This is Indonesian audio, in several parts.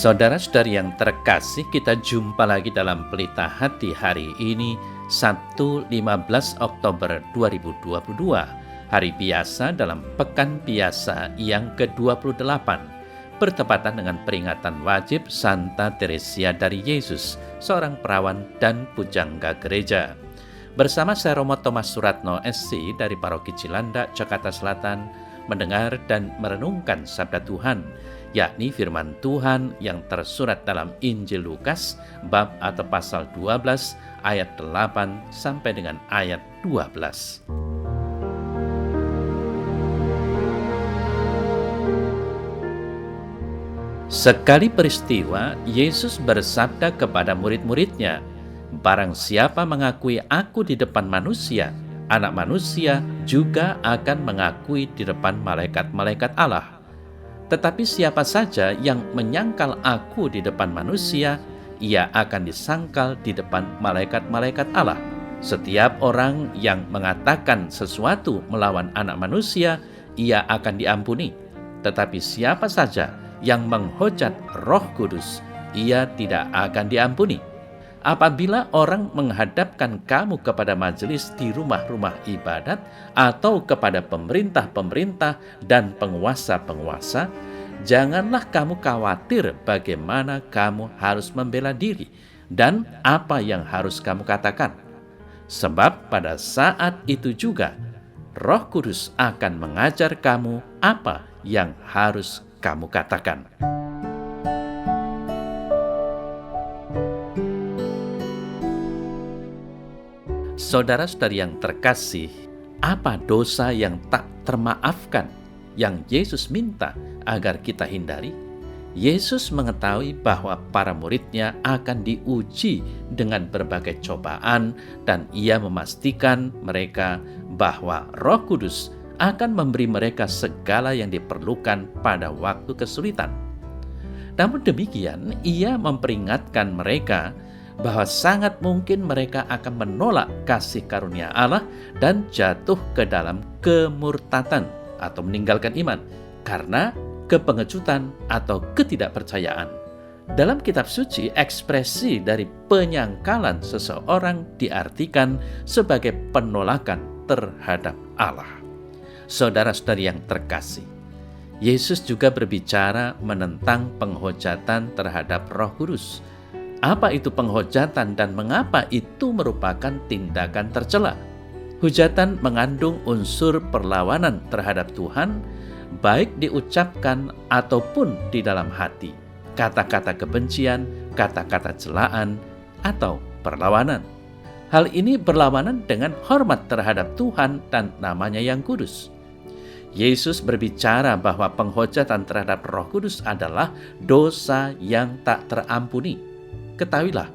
Saudara-saudari yang terkasih, kita jumpa lagi dalam Pelita Hati hari ini, Sabtu 15 Oktober 2022, hari biasa dalam Pekan Biasa yang ke-28, bertepatan dengan peringatan wajib Santa Teresia dari Yesus, seorang perawan dan pujangga gereja. Bersama saya Romo Thomas Suratno SC dari Paroki Cilandak, Jakarta Selatan, mendengar dan merenungkan sabda Tuhan, yakni firman Tuhan yang tersurat dalam Injil Lukas bab atau pasal 12 ayat 8 sampai dengan ayat 12. Sekali peristiwa, Yesus bersabda kepada murid-muridnya, "Barang siapa mengakui aku di depan manusia, Anak Manusia juga akan mengakui di depan malaikat-malaikat Allah. Tetapi siapa saja yang menyangkal aku di depan manusia, ia akan disangkal di depan malaikat-malaikat Allah. Setiap orang yang mengatakan sesuatu melawan Anak Manusia, ia akan diampuni. Tetapi siapa saja yang menghujat Roh Kudus, ia tidak akan diampuni. Apabila orang menghadapkan kamu kepada majelis di rumah-rumah ibadat atau kepada pemerintah-pemerintah dan penguasa-penguasa, janganlah kamu khawatir bagaimana kamu harus membela diri dan apa yang harus kamu katakan. Sebab pada saat itu juga Roh Kudus akan mengajar kamu apa yang harus kamu katakan." Saudara-saudari yang terkasih, apa dosa yang tak termaafkan yang Yesus minta agar kita hindari? Yesus mengetahui bahwa para muridnya akan diuji dengan berbagai cobaan, dan ia memastikan mereka bahwa Roh Kudus akan memberi mereka segala yang diperlukan pada waktu kesulitan. Namun demikian, ia memperingatkan mereka bahwa sangat mungkin mereka akan menolak kasih karunia Allah dan jatuh ke dalam kemurtatan atau meninggalkan iman karena kepengecutan atau ketidakpercayaan. Dalam kitab suci, ekspresi dari penyangkalan seseorang diartikan sebagai penolakan terhadap Allah. Saudara-saudari yang terkasih, Yesus juga berbicara menentang penghujatan terhadap Roh Kudus. Apa itu penghujatan dan mengapa itu merupakan tindakan tercela? Hujatan mengandung unsur perlawanan terhadap Tuhan, baik diucapkan ataupun di dalam hati. Kata-kata kebencian, kata-kata celaan, atau perlawanan. Hal ini berlawanan dengan hormat terhadap Tuhan dan namanya yang kudus. Yesus berbicara bahwa penghujatan terhadap Roh Kudus adalah dosa yang tak terampuni. Ketahuilah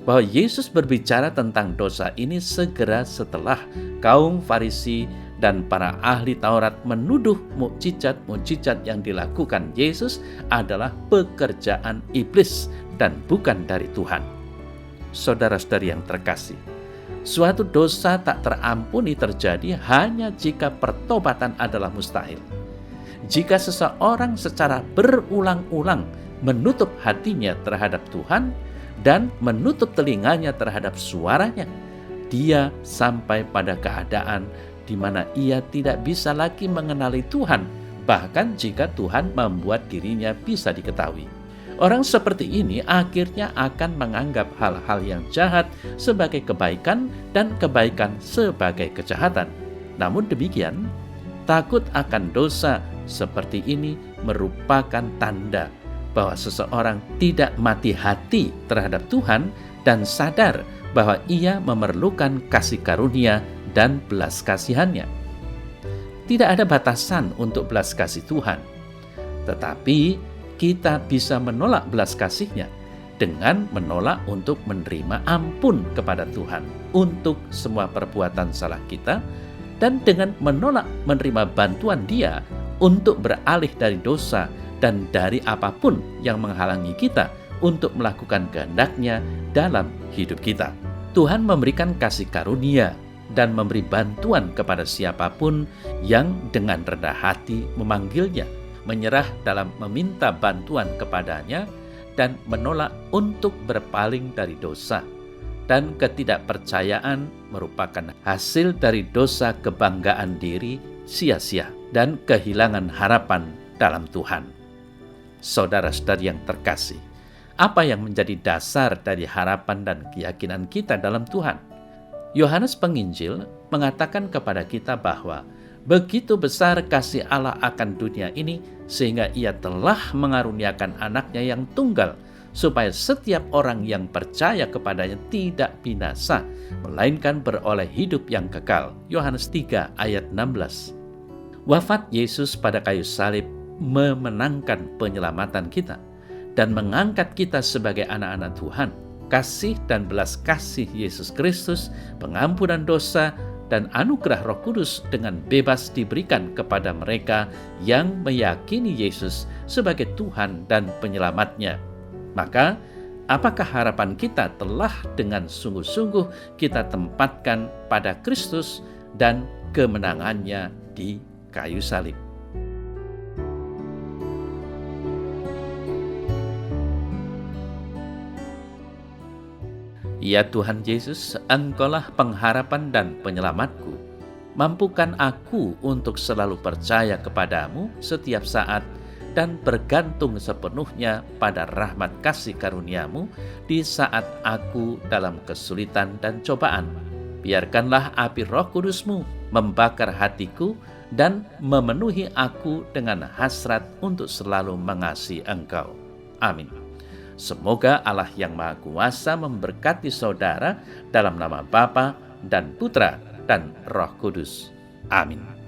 bahwa Yesus berbicara tentang dosa ini segera setelah kaum Farisi dan para ahli Taurat menuduh mukjizat-mukjizat yang dilakukan Yesus adalah pekerjaan iblis dan bukan dari Tuhan. Saudara-saudari yang terkasih, suatu dosa tak terampuni terjadi hanya jika pertobatan adalah mustahil. Jika seseorang secara berulang-ulang menutup hatinya terhadap Tuhan dan menutup telinganya terhadap suaranya, dia sampai pada keadaan di mana ia tidak bisa lagi mengenali Tuhan, bahkan jika Tuhan membuat dirinya bisa diketahui. Orang seperti ini akhirnya akan menganggap hal-hal yang jahat sebagai kebaikan dan kebaikan sebagai kejahatan. Namun demikian, takut akan dosa seperti ini merupakan tanda bahwa seseorang tidak mati hati terhadap Tuhan dan sadar bahwa ia memerlukan kasih karunia dan belas kasihannya. Tidak ada batasan untuk belas kasih Tuhan, tetapi kita bisa menolak belas kasihnya dengan menolak untuk menerima ampun kepada Tuhan untuk semua perbuatan salah kita, dan dengan menolak menerima bantuan Dia untuk beralih dari dosa dan dari apapun yang menghalangi kita untuk melakukan kehendak-Nya dalam hidup kita. Tuhan memberikan kasih karunia dan memberi bantuan kepada siapapun yang dengan rendah hati memanggilnya, menyerah dalam meminta bantuan kepadanya, dan menolak untuk berpaling dari dosa. Dan ketidakpercayaan merupakan hasil dari dosa kebanggaan diri sia-sia dan kehilangan harapan dalam Tuhan. Saudara-saudari yang terkasih, apa yang menjadi dasar dari harapan dan keyakinan kita dalam Tuhan? Yohanes Penginjil mengatakan kepada kita bahwa begitu besar kasih Allah akan dunia ini sehingga Ia telah mengaruniakan anaknya yang tunggal, supaya setiap orang yang percaya kepadanya tidak binasa, melainkan beroleh hidup yang kekal. Yohanes 3 ayat 16. Wafat Yesus pada kayu salib memenangkan penyelamatan kita dan mengangkat kita sebagai anak-anak Tuhan. Kasih dan belas kasih Yesus Kristus, pengampunan dosa, dan anugerah Roh Kudus dengan bebas diberikan kepada mereka yang meyakini Yesus sebagai Tuhan dan penyelamatnya. Maka, apakah harapan kita telah dengan sungguh-sungguh kita tempatkan pada Kristus dan kemenangannya di kayu salib? Ya Tuhan Yesus, Engkaulah pengharapan dan penyelamatku. Mampukan aku untuk selalu percaya kepadamu setiap saat dan bergantung sepenuhnya pada rahmat kasih karuniamu di saat aku dalam kesulitan dan cobaan. Biarkanlah api Roh Kudusmu membakar hatiku dan memenuhi aku dengan hasrat untuk selalu mengasihi Engkau. Amin. Semoga Allah yang Maha Kuasa memberkati saudara dalam nama Bapa dan Putra dan Roh Kudus. Amin.